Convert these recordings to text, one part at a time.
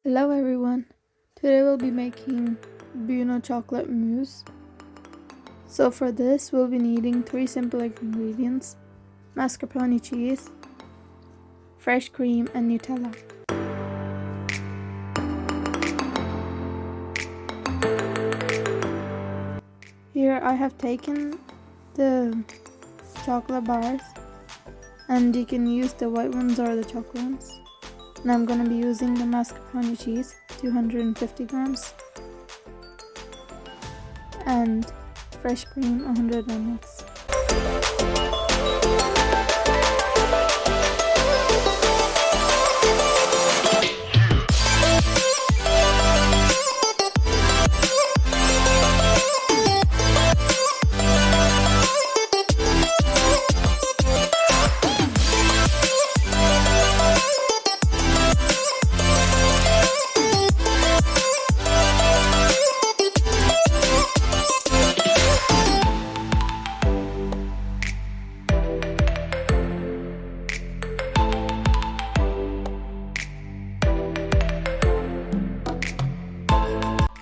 Hello everyone, today we'll be making Bueno chocolate mousse. So for this we'll be needing 3 simple ingredients: mascarpone cheese, fresh cream and Nutella. Here I have taken the chocolate bars, and you can use the white ones or the chocolate ones. And I'm going to be using the mascarpone cheese, 250 grams, and fresh cream, 100 ml.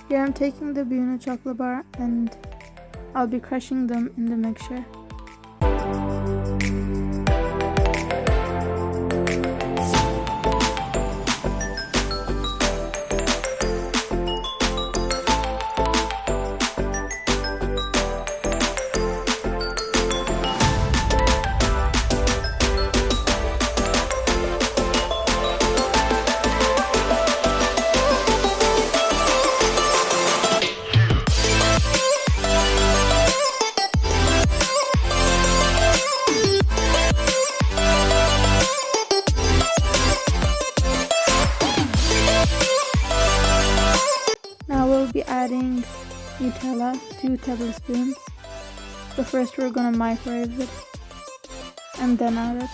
Here I'm taking the Bueno chocolate bar and I'll be crushing them in the mixture. We'll be adding Nutella, 2 tablespoons, but first we're gonna microwave it and then add it.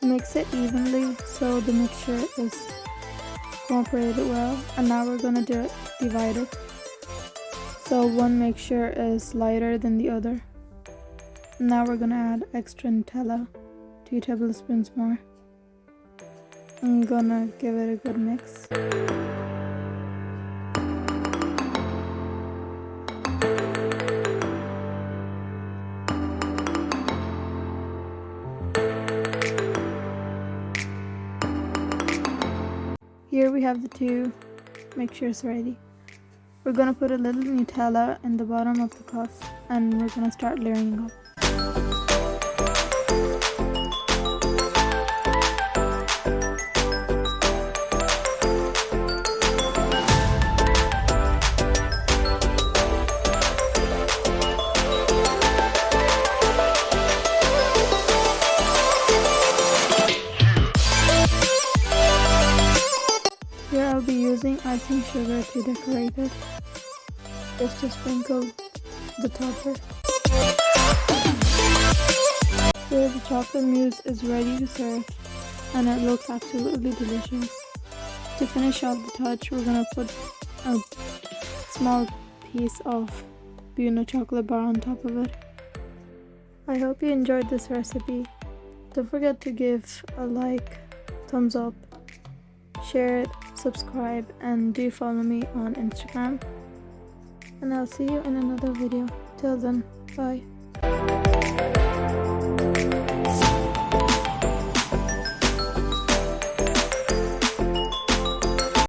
Mix it evenly so the mixture is incorporated well, and now we're gonna divide it. So one mixture is lighter than the other. Now we're gonna add extra Nutella, 2 tablespoons more. I'm gonna give it a good mix. Here we have the 2 mixtures ready. We're going to put a little Nutella in the bottom of the cup and we're going to start layering up. Here I'll be using icing sugar to decorate it, just to sprinkle the topper. Here the chocolate mousse is ready to serve and it looks absolutely delicious. To finish off the touch, we're gonna put a small piece of Bueno chocolate bar on top of it. I hope you enjoyed this recipe. Don't forget to give a like, thumbs up, share it, subscribe, and do follow me on Instagram. And I'll see you in another video. Till then, bye.